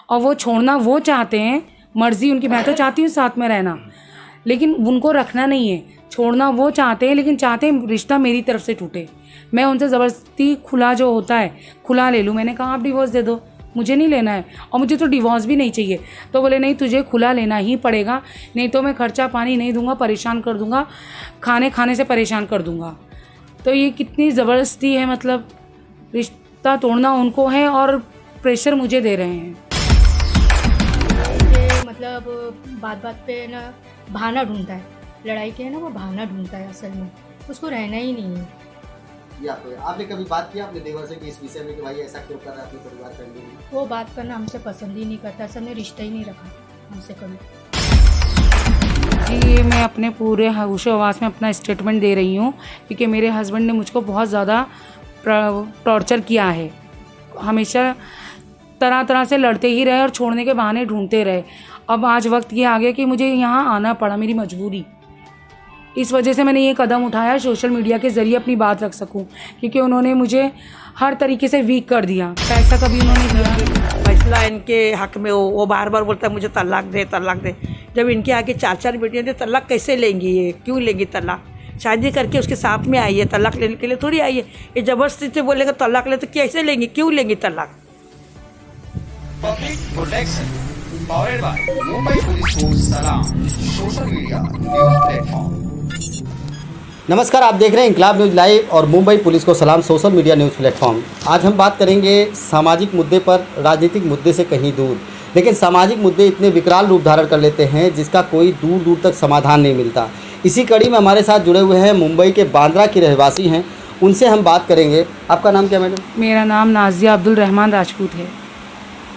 और वो छोड़ना वो चाहते हैं, मर्ज़ी उनकी। मैं तो चाहती हूँ साथ में रहना, लेकिन उनको रखना नहीं है। छोड़ना वो चाहते हैं, लेकिन चाहते हैं रिश्ता मेरी तरफ से टूटे। मैं उनसे ज़बरदस्ती खुला जो होता है खुला ले लूँ। मैंने कहा आप डिवोर्स दे दो, मुझे नहीं लेना है, और मुझे तो डिवोर्स भी नहीं चाहिए। तो बोले नहीं, तुझे खुला लेना ही पड़ेगा, नहीं तो मैं खर्चा पानी नहीं दूंगा, परेशान कर दूंगा, खाने से परेशान कर दूंगा। तो ये कितनी ज़बरदस्ती है, मतलब रिश्ता तोड़ना उनको है और प्रेशर मुझे दे रहे हैं। ये मतलब बात बात पे ना बहाना ढूंढता है, लड़ाई के है ना वो बहाना ढूंढता है, असल में उसको रहना ही नहीं है। या तो आपने कभी बात किया अपने देवर से कि इस विषय में कि भाई ऐसा क्यों कर रहा है अपने परिवार फैमिली में? वो बात करना हमसे पसंद ही नहीं करता, सबने रिश्ता ही नहीं रखा हमसे कभी। जी, ये मैं अपने पूरे होशो-हवास में अपना स्टेटमेंट दे रही हूँ, क्योंकि मेरे हस्बैंड ने मुझको बहुत ज़्यादा टॉर्चर किया है। हमेशा तरह तरह से लड़ते ही रहे और छोड़ने के बहाने ढूंढते रहे। अब आज वक्त ये आ गया कि मुझे यहाँ आना पड़ा, मेरी मजबूरी। इस वजह से मैंने ये कदम उठाया, सोशल मीडिया के ज़रिए अपनी बात रख सकूं, क्योंकि उन्होंने मुझे हर तरीके से वीक कर दिया। पैसा कभी उन्होंने दिया। फैसला इनके हक में हो, वो बार बार बोलता है मुझे तलाक दे तलाक दे। जब इनके आगे 4-4 बेटियां थे, तलाक कैसे लेंगी? ये क्यों लेंगी तलाक? शादी करके उसके साथ में आई है, तलाक लेने के लिए थोड़ी आई है। ये ज़बरदस्ती से बोलेगा तलाक ले, तो कैसे लेंगी? क्यों लेंगी तलाक? Public protection powered by Mumbai police को सलाम सोशल मीडिया न्यूज प्लेटफॉर्म। नमस्कार, आप देख रहे हैं इंकलाब न्यूज़ लाइव और मुंबई पुलिस को सलाम सोशल मीडिया न्यूज़ प्लेटफॉर्म। आज हम बात करेंगे सामाजिक मुद्दे पर, राजनीतिक मुद्दे से कहीं दूर। लेकिन सामाजिक मुद्दे इतने विकराल रूप धारण कर लेते हैं जिसका कोई दूर दूर तक समाधान नहीं मिलता। इसी कड़ी में हमारे साथ जुड़े हुए हैं मुंबई के बांद्रा की रहवासी हैं, उनसे हम बात करेंगे। आपका नाम क्या मैडम? मेरा नाम नाजिया अब्दुल रहमान राजपूत है।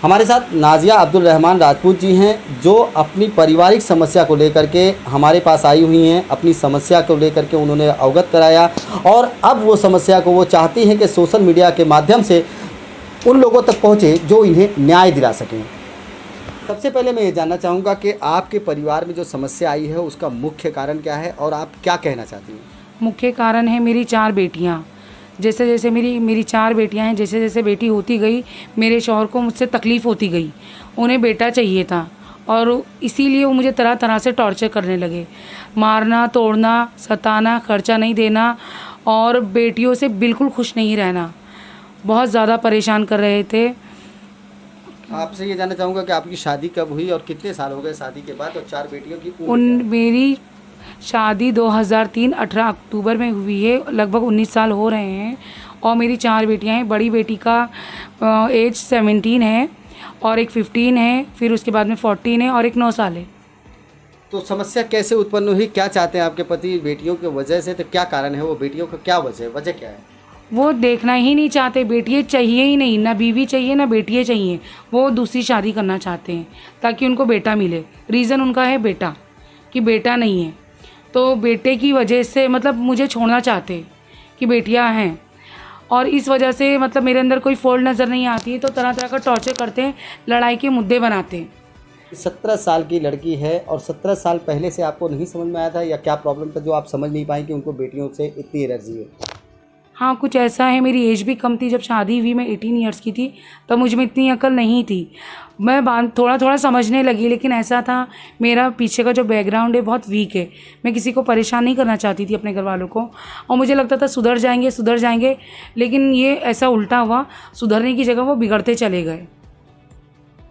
हमारे साथ नाजिया अब्दुल रहमान राजपूत जी हैं, जो अपनी पारिवारिक समस्या को लेकर के हमारे पास आई हुई हैं। अपनी समस्या को लेकर के उन्होंने अवगत कराया और अब वो समस्या को वो चाहती हैं कि सोशल मीडिया के माध्यम से उन लोगों तक पहुँचे जो इन्हें न्याय दिला सकें। सबसे पहले मैं ये जानना चाहूँगा कि आपके परिवार में जो समस्या आई है उसका मुख्य कारण क्या है और आप क्या कहना चाहती हैं? मुख्य कारण है मेरी 4 बेटियाँ। जैसे जैसे मेरी 4 बेटियां हैं, जैसे जैसे बेटी होती गई, मेरे शौहर को मुझसे तकलीफ़ होती गई। उन्हें बेटा चाहिए था और इसीलिए वो मुझे तरह तरह से टॉर्चर करने लगे, मारना, तोड़ना, सताना, खर्चा नहीं देना और बेटियों से बिल्कुल खुश नहीं रहना। बहुत ज़्यादा परेशान कर रहे थे। आपसे ये जानना चाहूँगा कि आपकी शादी कब हुई और कितने साल हो गए शादी के बाद, और 4 बेटियों की उम्र क्या है? मेरी शादी 2003 18 अक्टूबर में हुई है, लगभग 19 साल हो रहे हैं। और मेरी 4 बेटियां हैं। बड़ी बेटी का एज 17 है और एक 15 है, फिर उसके बाद में 14 है और एक 9 साल है। तो समस्या कैसे उत्पन्न हुई? क्या चाहते हैं आपके पति बेटियों की वजह से? तो क्या कारण है वो बेटियों का, क्या वजह क्या है? वो देखना ही नहीं चाहते, बेटियाँ चाहिए ही नहीं, ना बीवी चाहिए ना बेटियाँ चाहिए। वो दूसरी शादी करना चाहते हैं ताकि उनको बेटा मिले। रीज़न उनका है बेटा, कि बेटा नहीं है, तो बेटे की वजह से मतलब मुझे छोड़ना चाहते कि बेटियां हैं। और इस वजह से मतलब मेरे अंदर कोई फॉल्ट नज़र नहीं आती है, तो तरह तरह का टॉर्चर करते हैं, लड़ाई के मुद्दे बनाते हैं। 17 साल की लड़की है और 17 साल पहले से आपको नहीं समझ में आया था, या क्या प्रॉब्लम था जो आप समझ नहीं पाए कि उनको बेटियों से इतनी एलर्जी है? हाँ, कुछ ऐसा है। मेरी एज भी कम थी, जब शादी हुई मैं 18 ईयर्स की थी, तब मुझ में इतनी अकल नहीं थी। मैं थोड़ा थोड़ा समझने लगी, लेकिन ऐसा था मेरा पीछे का जो बैकग्राउंड है बहुत वीक है। मैं किसी को परेशान नहीं करना चाहती थी, अपने घर वालों को, और मुझे लगता था सुधर जाएंगे, लेकिन ये ऐसा उल्टा हुआ, सुधरने की जगह वो बिगड़ते चले गए।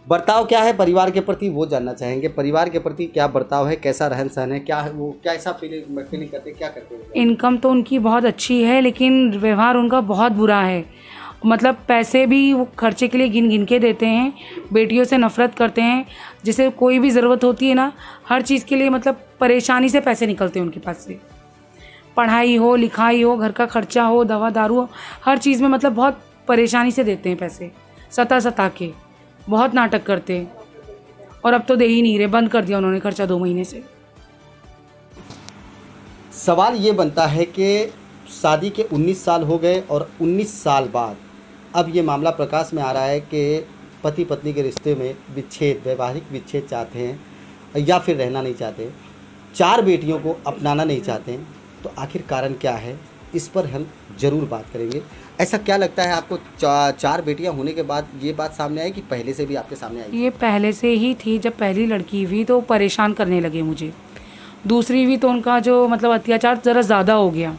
बर्ताव क्या है परिवार के प्रति, वो जानना चाहेंगे। परिवार के प्रति क्या बर्ताव है, कैसा रहन सहन है, क्या है वो, क्या ऐसा फीलिंग करते, क्या करते हैं? इनकम तो उनकी बहुत अच्छी है, लेकिन व्यवहार उनका बहुत बुरा है। मतलब पैसे भी वो खर्चे के लिए गिन गिन के देते हैं, बेटियों से नफ़रत करते हैं। जैसे कोई भी ज़रूरत होती है ना, हर चीज़ के लिए मतलब परेशानी से पैसे निकलते हैं उनके पास से। पढ़ाई हो, लिखाई हो, घर का खर्चा हो, दवा दारू हो, हर चीज़ में मतलब बहुत परेशानी से देते हैं पैसे, सता के। बहुत नाटक करते हैं और अब तो दे ही नहीं रहे, बंद कर दिया उन्होंने खर्चा 2 महीने से। सवाल ये बनता है कि शादी के 19 साल हो गए और 19 साल बाद अब ये मामला प्रकाश में आ रहा है कि पति पत्नी के रिश्ते में विच्छेद, वैवाहिक विच्छेद चाहते हैं या फिर रहना नहीं चाहते, 4 बेटियों को अपनाना नहीं चाहते हैं। तो आखिर कारण क्या है इस पर हम ज़रूर बात करेंगे। ऐसा क्या लगता है आपको, चार बेटियां होने के बाद ये बात सामने आई कि पहले से भी आपके सामने आई? ये पहले से ही थी। जब पहली लड़की हुई तो परेशान करने लगे मुझे। दूसरी हुई तो उनका जो मतलब अत्याचार ज़रा ज़्यादा हो गया,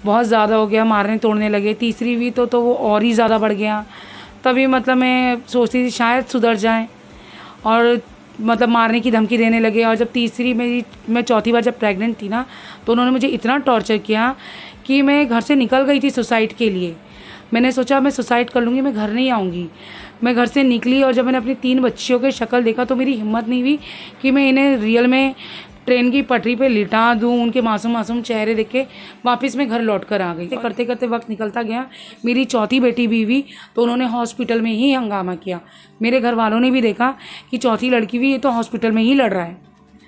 बहुत ज़्यादा हो गया, मारने तोड़ने लगे। तीसरी हुई तो वो और ही ज़्यादा बढ़ गया। तभी मतलब मैं सोचती थी शायद सुधर जाए, और मतलब मारने की धमकी देने लगे। और जब मैं चौथी बार जब प्रेग्नेंट थी ना, तो उन्होंने मुझे इतना टॉर्चर किया कि मैं घर से निकल गई थी सुसाइड के लिए। मैंने सोचा मैं सुसाइड कर लूँगी, मैं घर नहीं आऊँगी। मैं घर से निकली और जब मैंने अपनी 3 बच्चियों की शक्ल देखा तो मेरी हिम्मत नहीं हुई कि मैं इन्हें रियल में ट्रेन की पटरी पे लिटा दूँ। उनके मासूम मासूम चेहरे देख के वापस मैं घर लौट कर आ गई। करते करते वक्त निकलता गया। मेरी चौथी बेटी भी हुई तो उन्होंने हॉस्पिटल में ही हंगामा किया। मेरे घर वालों ने भी देखा कि चौथी लड़की भी ये तो हॉस्पिटल में ही लड़ रहा है,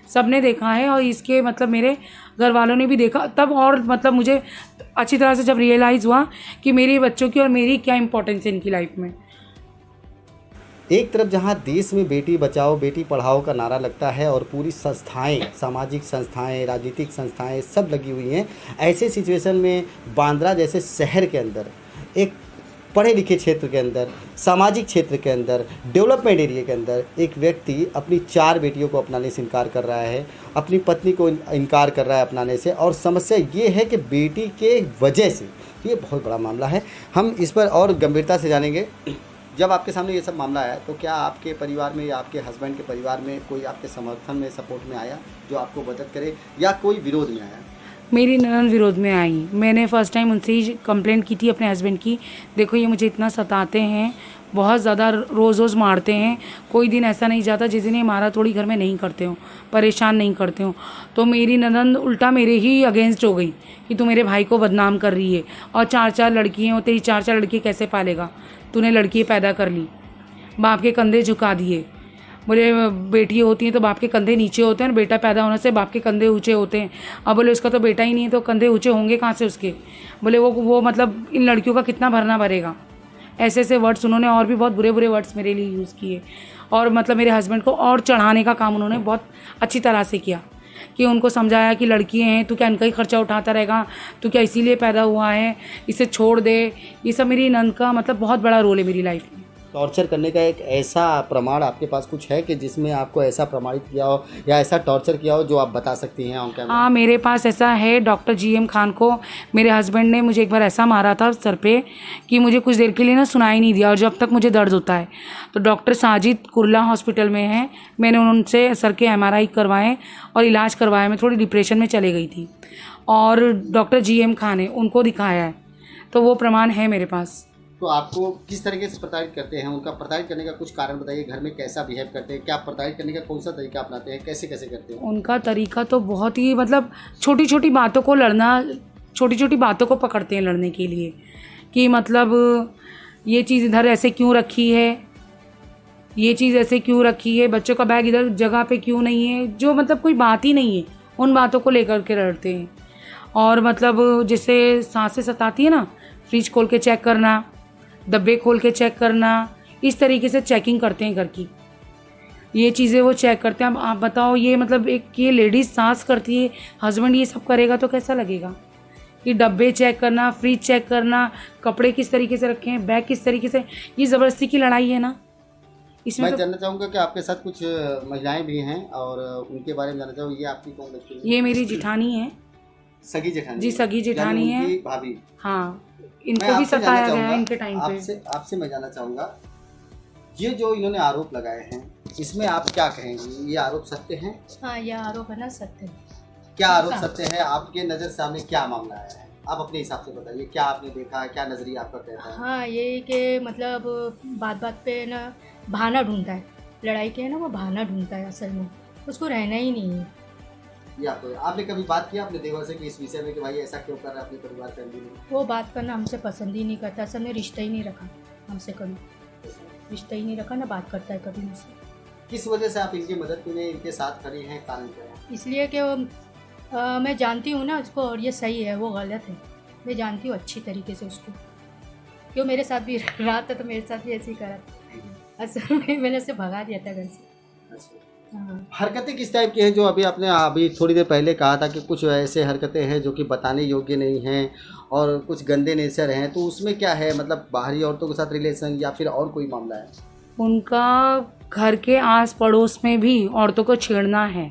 सब ने देखा है। और इसके मतलब मेरे घर वालों ने भी देखा तब, और मतलब मुझे अच्छी तरह से जब रियलाइज़ हुआ कि मेरे बच्चों की और मेरी क्या इंपॉर्टेंस है इनकी लाइफ में। एक तरफ जहां देश में बेटी बचाओ बेटी पढ़ाओ का नारा लगता है और पूरी संस्थाएं, सामाजिक संस्थाएं, राजनीतिक संस्थाएं सब लगी हुई हैं, ऐसे सिचुएशन में बांद्रा जैसे शहर के अंदर, एक पढ़े लिखे क्षेत्र के अंदर, सामाजिक क्षेत्र के अंदर, डेवलपमेंट एरिया के अंदर एक व्यक्ति अपनी 4 बेटियों को अपनाने से इनकार कर रहा है, अपनी पत्नी को इनकार कर रहा है अपनाने से। और समस्या ये है कि बेटी के वजह से ये बहुत बड़ा मामला है। हम इस पर और गंभीरता से जानेंगे। जब आपके सामने ये सब मामला आया तो क्या आपके परिवार में या आपके हस्बैंड के परिवार में कोई आपके समर्थन में, सपोर्ट में आया जो आपको मदद करे, या कोई विरोध में आया? मेरी ननद विरोध में आई। मैंने फ़र्स्ट टाइम उनसे ही कंप्लेंट की थी अपने हस्बैंड की, देखो ये मुझे इतना सताते हैं, बहुत ज़्यादा रोज़ मारते हैं, कोई दिन ऐसा नहीं जाता जिस दिन ये मारा थोड़ी घर में नहीं करते हो, परेशान नहीं करते हो। तो मेरी ननद उल्टा मेरे ही अगेंस्ट हो गई कि तू मेरे भाई को बदनाम कर रही है, और 4-4 लड़कियाँ हो, तेरी 4-4 लड़की कैसे पालेगा, तूने लड़की पैदा कर ली, बाप के कंधे झुका दिए। बोले बेटी होती हैं तो बाप के कंधे नीचे होते हैं, और बेटा पैदा होने से बाप के कंधे ऊंचे होते हैं। अब बोले उसका तो बेटा ही नहीं है तो कंधे ऊंचे होंगे कहाँ से उसके। बोले वो मतलब इन लड़कियों का कितना भरना भरेगा। ऐसे ऐसे वर्ड्स उन्होंने, और भी बहुत बुरे बुरे वर्ड्स मेरे लिए यूज़ किए। और मतलब मेरे हस्बैंड को और चढ़ाने का काम उन्होंने बहुत अच्छी तरह से किया, कि उनको समझाया कि लड़कियाँ हैं, तू क्या इनका ही खर्चा उठाता रहेगा, तू क्या इसीलिए पैदा हुआ है, इसे छोड़ दे। ये सब मेरी नंद का मतलब बहुत बड़ा रोल है मेरी लाइफ में। टॉर्चर करने का एक ऐसा प्रमाण आपके पास कुछ है कि जिसमें आपको ऐसा प्रमाणित किया हो या ऐसा टॉर्चर किया हो जो आप बता सकती हैं ऑन कैमरा? हाँ, मेरे पास ऐसा है। डॉक्टर GM खान को मेरे हस्बैंड ने मुझे एक बार ऐसा मारा था सर पे कि मुझे कुछ देर के लिए ना सुनाई नहीं दिया, और जब तक मुझे दर्द होता है। तो डॉक्टर साजिद कुर्ला हॉस्पिटल में है, मैंने उनसे सर के MRI करवाए और इलाज करवाया। मैं थोड़ी डिप्रेशन में चली गई थी, और डॉक्टर GM खान है, उनको दिखाया है, तो वो प्रमाण है मेरे पास। तो आपको किस तरीके से प्रताड़ित करते हैं? उनका प्रताड़ित करने का कुछ कारण बताइए। घर में कैसा बिहेव करते हैं, क्या प्रताड़ित करने का कौन सा तरीका अपनाते हैं, कैसे कैसे करते हैं? उनका तरीका तो बहुत ही मतलब छोटी छोटी बातों को लड़ना, छोटी छोटी बातों को पकड़ते हैं लड़ने के लिए, कि मतलब ये चीज़ इधर ऐसे क्यों रखी है, ये चीज़ ऐसे क्यों रखी है, बच्चों का बैग इधर जगह पे क्यों नहीं है, जो मतलब कोई बात ही नहीं है उन बातों को लेकर के लड़ते हैं। और मतलब जैसे सांसें सताती है ना, फ्रिज खोल के चेक करना, डब्बे खोल के चेक करना, इस तरीके से चेकिंग करते हैं घर की, ये चीज़ें वो चेक करते हैं। अब आप बताओ, ये मतलब एक ये लेडीज़ सास करती है, हस्बैंड ये सब करेगा तो कैसा लगेगा? कि डब्बे चेक करना, फ्रिज चेक करना, कपड़े किस तरीके से रखे हैं, बैग किस तरीके से, ये ज़बरदस्ती की लड़ाई है ना इसमें। मैं जानना चाहूँगा कि आपके साथ कुछ महिलाएं भी हैं और उनके बारे में जानना चाहूँ। ये आपकी कौन लगती है? ये मेरी जिठानी है। सगी जेठानी? जी, सगी जेठानी है। भाभी? हाँ, इनको भी सताया गया है इनके टाइम पे। आपसे मैं जानना चाहूँगा, ये जो इन्होंने आरोप लगाए हैं इसमें आप क्या कहेंगी? ये आरोप सत्य हैं? हाँ, यह आरोप है ना सत्य। क्या आरोप सत्य है? आपके नज़र सामने क्या मामला आया है? आप अपने हिसाब से बताइए, क्या आपने देखा है, क्या नज़रिया आपका कहता है? हाँ, ये कि मतलब बात बात पे ना बहाना ढूंढता है, लड़ाई के है ना वो बहाना ढूंढता है, असल में उसको रहना ही नहीं है। ये आपने कभी बात किया अपने देवर से कि इस विषय में कि भाई ऐसा क्यों कर रहा है अपने परिवार फैमिली में? वो बात करना हमसे पसंद ही नहीं करता, असल में रिश्ता ही नहीं रखा हमसे, कभी रिश्ता ही नहीं रखा, ना बात करता है कभी मुझसे। किस वजह से आप इनकी मदद के लिए इनके साथ खड़ी हैं, कारण क्या है? इसलिए कि मैं जानती हूँ ना उसको, और ये सही है वो गलत है, मैं जानती हूँ अच्छी तरीके से उसको, क्यों मेरे साथ भी रहा था तो मेरे साथ भी ऐसे ही करा। असल में मैंने उसे भगा दिया था घर से। अच्छा, हाँ। हरकतें किस टाइप की हैं जो अभी अभी थोड़ी देर पहले कहा था कि कुछ ऐसे हरकतें हैं जो कि बताने योग्य नहीं हैं और कुछ गंदे नेचर हैं, तो उसमें क्या है, मतलब बाहरी औरतों के साथ रिलेशन या फिर और कोई मामला है? उनका घर के आस पड़ोस में भी औरतों को छेड़ना है।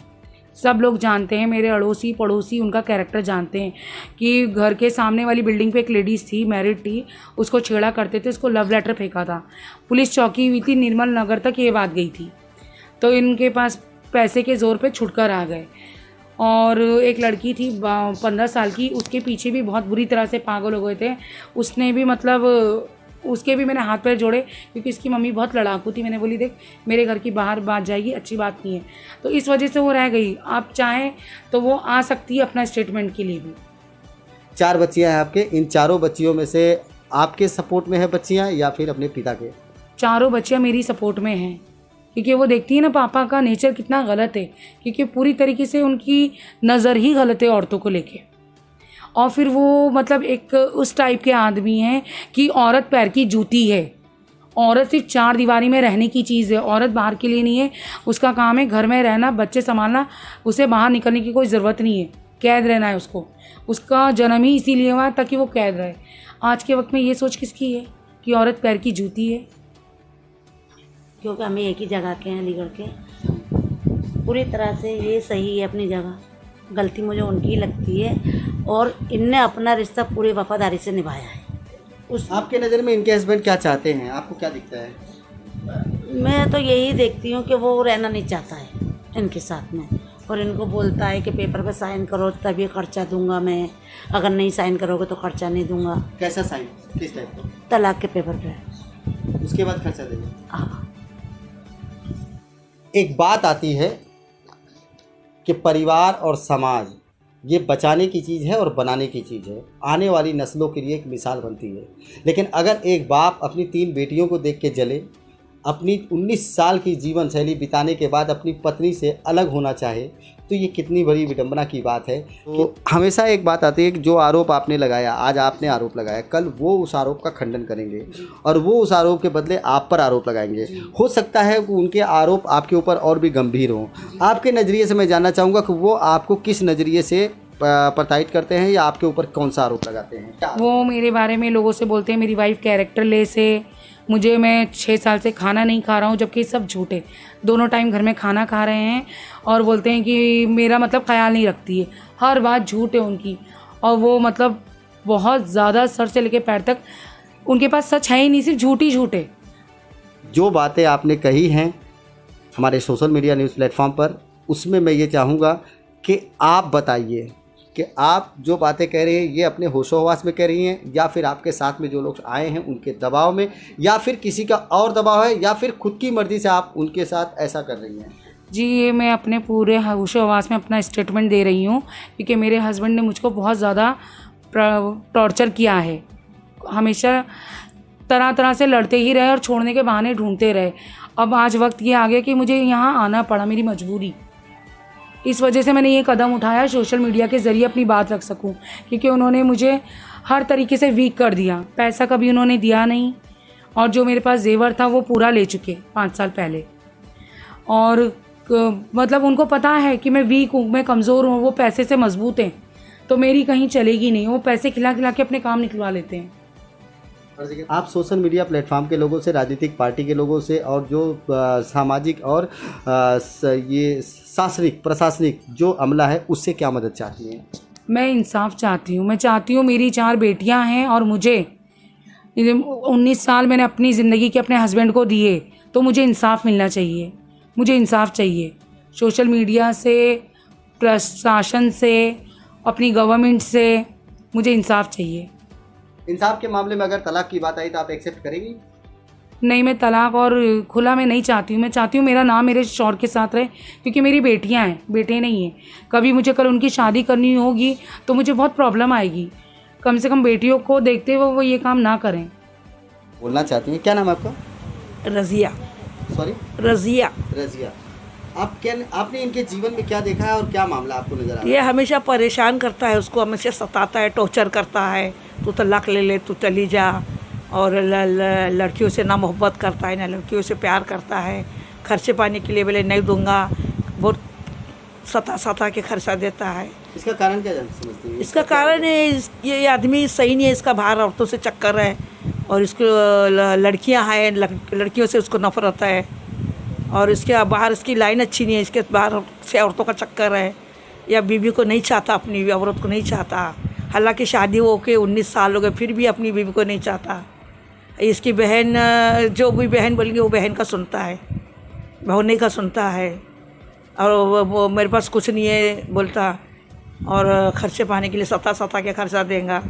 सब लोग जानते हैं, मेरे अड़ोसी पड़ोसी उनका कैरेक्टर जानते हैं कि घर के सामने वाली बिल्डिंग पे एक लेडीज़ थी, मैरिड थी, उसको छेड़ा करते थे, उसको लव लेटर फेंका था। पुलिस चौकी हुई थी, निर्मल नगर तक ये बात गई थी, तो इनके पास पैसे के ज़ोर पे छुटकर आ गए। और एक लड़की थी 15 साल की, उसके पीछे भी बहुत बुरी तरह से पागल हो गए थे। उसने भी मतलब उसके भी मैंने हाथ पैर जोड़े क्योंकि इसकी मम्मी बहुत लड़ाकू थी। मैंने बोली देख मेरे घर की बाहर बात जाएगी, अच्छी बात नहीं है, तो इस वजह से वो रह गई। आप चाहें तो वो आ सकती है अपना स्टेटमेंट के लिए भी। 4 बच्चियां हैं आपके, इन चारों बच्चियों में से आपके सपोर्ट में है बच्चियां या फिर अपने पिता के? चारों बच्चियां मेरी सपोर्ट में हैं क्योंकि वो देखती है ना पापा का नेचर कितना गलत है, क्योंकि पूरी तरीके से उनकी नज़र ही गलत है औरतों को लेके। और फिर वो मतलब एक उस टाइप के आदमी हैं कि औरत पैर की जूती है। औरत सिर्फ 4 दीवारी में रहने की चीज़ है, औरत बाहर के लिए नहीं है। उसका काम है घर में रहना, बच्चे संभालना, उसे बाहर निकलने की कोई ज़रूरत नहीं है, कैद रहना है उसको। उसका जन्म ही इसीलिए हुआ है ताकि वो कैद रहे। आज के वक्त में ये सोच किसकी है कि औरत पैर की जूती है? क्योंकि हमें एक ही जगह के हैं, अलीगढ़ के। पूरी तरह से ये सही है अपनी जगह, गलती मुझे उनकी लगती है और इनने अपना रिश्ता पूरी वफादारी से निभाया है। आपके नज़र में इनके हस्बैंड क्या चाहते हैं, आपको क्या दिखता है? मैं तो यही देखती हूँ कि वो रहना नहीं चाहता है इनके साथ में, और इनको बोलता है कि पेपर पे साइन करो तभी खर्चा दूंगा मैं, अगर नहीं साइन करोगे तो खर्चा नहीं दूंगा। कैसा साइन, किस टाइप का? तलाक के पेपर पे। उसके बाद खर्चा देंगे। हाँ। एक बात आती है कि परिवार और समाज ये बचाने की चीज़ है और बनाने की चीज़ है, आने वाली नस्लों के लिए एक मिसाल बनती है। लेकिन अगर एक बाप अपनी 3 बेटियों को देख के जले, अपनी 19 साल की जीवन शैली बिताने के बाद अपनी पत्नी से अलग होना चाहे, तो ये कितनी बड़ी विडंबना की बात है। तो हमेशा एक बात आती है कि जो आरोप आपने लगाया, आज आपने आरोप लगाया, कल वो उस आरोप का खंडन करेंगे और वो उस आरोप के बदले आप पर आरोप लगाएंगे। हो सकता है कि उनके आरोप आपके ऊपर और भी गंभीर हों। आपके नज़रिए से मैं जानना चाहूँगा कि वो आपको किस नज़रिए से प्रताड़ित करते हैं या आपके ऊपर कौन सा आरोप लगाते हैं? वो मेरे बारे में लोगों से बोलते हैं मेरी वाइफ कैरेक्टरलेस है, मुझे मैं 6 साल से खाना नहीं खा रहा हूँ, जबकि सब झूठ है। दोनों टाइम घर में खाना खा रहे हैं और बोलते हैं कि मेरा मतलब ख्याल नहीं रखती है। हर बात झूठ है उनकी, और वो मतलब बहुत ज़्यादा सर से लेकर पैर तक उनके पास सच है ही नहीं, सिर्फ झूठ ही झूठ है। जो बातें आपने कही हैं हमारे सोशल मीडिया न्यूज़ प्लेटफॉर्म पर, उसमें मैं ये चाहूँगा कि आप बताइए कि आप जो बातें कह रही हैं ये अपने होशो-हवास में कह रही हैं या फिर आपके साथ में जो लोग आए हैं उनके दबाव में, या फिर किसी का और दबाव है, या फिर खुद की मर्ज़ी से आप उनके साथ ऐसा कर रही हैं? जी, ये मैं अपने पूरे होशो-हवास में अपना स्टेटमेंट दे रही हूँ क्योंकि मेरे हस्बैंड ने मुझको बहुत ज़्यादा टॉर्चर किया है। हमेशा तरह तरह से लड़ते ही रहे और छोड़ने के बहाने ढूंढते रहे। अब आज वक्त ये आ गया कि मुझे यहाँ आना पड़ा, मेरी मजबूरी। इस वजह से मैंने ये कदम उठाया, सोशल मीडिया के ज़रिए अपनी बात रख सकूं, क्योंकि उन्होंने मुझे हर तरीके से वीक कर दिया। पैसा कभी उन्होंने दिया नहीं, और जो मेरे पास जेवर था वो पूरा ले चुके 5 साल पहले। और मतलब उनको पता है कि मैं वीक हूँ, मैं कमज़ोर हूँ, वो पैसे से मजबूत हैं, तो मेरी कहीं चलेगी नहीं। वो पैसे खिला खिला के अपने काम निकलवा लेते हैं। आप सोशल मीडिया प्लेटफॉर्म के लोगों से, राजनीतिक पार्टी के लोगों से और जो सामाजिक और ये शासनिक प्रशासनिक जो अमला है उससे क्या मदद चाहती हैं? मैं इंसाफ चाहती हूँ। मैं चाहती हूँ, मेरी 4 बेटियाँ हैं और मुझे 19 साल मैंने अपनी ज़िंदगी के अपने हस्बैंड को दिए, तो मुझे इंसाफ मिलना चाहिए। मुझे इंसाफ चाहिए सोशल मीडिया से, प्रशासन से, अपनी गवर्नमेंट से, मुझे इंसाफ चाहिए। इंसाफ के मामले में अगर तलाक की बात आई तो आप एक्सेप्ट करेंगी? नहीं, मैं तलाक और खुला मैं नहीं चाहती हूँ। मैं चाहती हूँ मेरा नाम मेरे शौहर के साथ रहे, क्योंकि मेरी बेटियाँ हैं, बेटे नहीं हैं। कभी मुझे कल उनकी शादी करनी होगी तो मुझे बहुत प्रॉब्लम आएगी। कम से कम बेटियों को देखते हुए वो ये काम ना करें। बोलना चाहती हैं? क्या नाम है आपका? रज़िया। सॉरी? रज़िया। रज़िया। आपने इनके जीवन में क्या देखा है और क्या मामला आपको नजर आ रहा है? ये हमेशा परेशान करता है, उसको हमेशा सताता है, टॉर्चर करता है। तू तलाक ले ले, तू चली जा। और लड़कियों से ना मोहब्बत करता है, ना लड़कियों से प्यार करता है। खर्चे पानी के लिए बोले नहीं दूंगा, बहुत सता के खर्चा देता है। इसका कारण क्या समझती है? इसका कारण है ये आदमी सही नहीं है, इसका बाहर औरतों से चक्कर है और इसको लड़कियां हैं, लड़कियों से उसको नफरत है और इसके बाहर इसकी लाइन अच्छी नहीं है, इसके बाहर से औरतों का चक्कर है या बीवी को नहीं चाहता, अपनी औरत को नहीं चाहता। हालांकि शादी हो के 19 साल हो गए फिर भी अपनी बीवी को नहीं चाहता। इसकी बहन, जो भी बहन बोलेंगे वो बहन का सुनता है, भौने का सुनता है और वो मेरे पास कुछ नहीं है बोलता और खर्चे पाने के लिए सता के खर्चा देगा।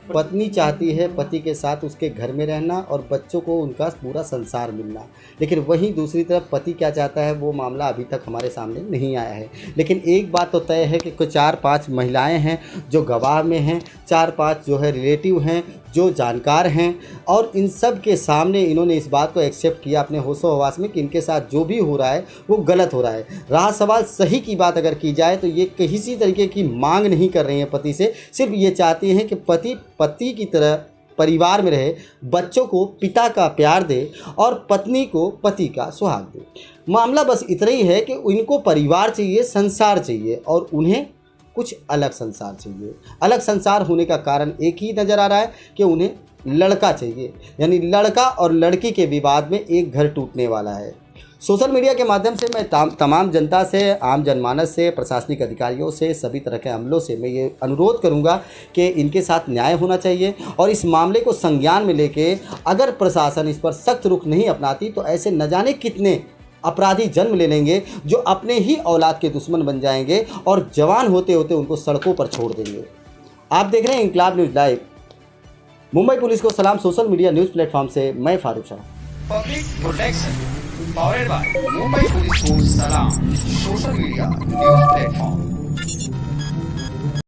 पत्नी चाहती है पति के साथ उसके घर में रहना और बच्चों को उनका पूरा संसार मिलना, लेकिन वहीं दूसरी तरफ पति क्या चाहता है वो मामला अभी तक हमारे सामने नहीं आया है। लेकिन एक बात तो तय है कि कुछ 4-5 महिलाएं हैं जो गवाह में हैं, 4-5 जो है रिलेटिव हैं जो जानकार हैं और इन सब के सामने इन्होंने इस बात को एक्सेप्ट किया अपने होशो हवास में कि इनके साथ जो भी हो रहा है वो गलत हो रहा है। रहा सवाल सही की बात अगर की जाए तो ये किसी तरीके की मांग नहीं कर रही हैं पति से, सिर्फ ये चाहती हैं कि पति की तरह परिवार में रहे, बच्चों को पिता का प्यार दे और पत्नी को पति का सुहाग दे। मामला बस इतना ही है कि इनको परिवार चाहिए, संसार चाहिए और उन्हें कुछ अलग संसार चाहिए। अलग संसार होने का कारण एक ही नज़र आ रहा है कि उन्हें लड़का चाहिए, यानी लड़का और लड़की के विवाद में एक घर टूटने वाला है। सोशल मीडिया के माध्यम से मैं तमाम जनता से, आम जनमानस से, प्रशासनिक अधिकारियों से, सभी तरह के अमलों से मैं ये अनुरोध करूंगा कि इनके साथ न्याय होना चाहिए और इस मामले को संज्ञान में लेके अगर प्रशासन इस पर सख्त रुख नहीं अपनाती तो ऐसे न जाने कितने अपराधी जन्म ले लेंगे जो अपने ही औलाद के दुश्मन बन जाएंगे और जवान होते होते उनको सड़कों पर छोड़ देंगे। आप देख रहे हैं इंकलाब न्यूज़ लाइव। मुंबई पुलिस को सलाम। सोशल मीडिया न्यूज़ प्लेटफॉर्म से मैं Farooq Shah. Public protection powered by Mumbai police को सलाम। Social media news platform.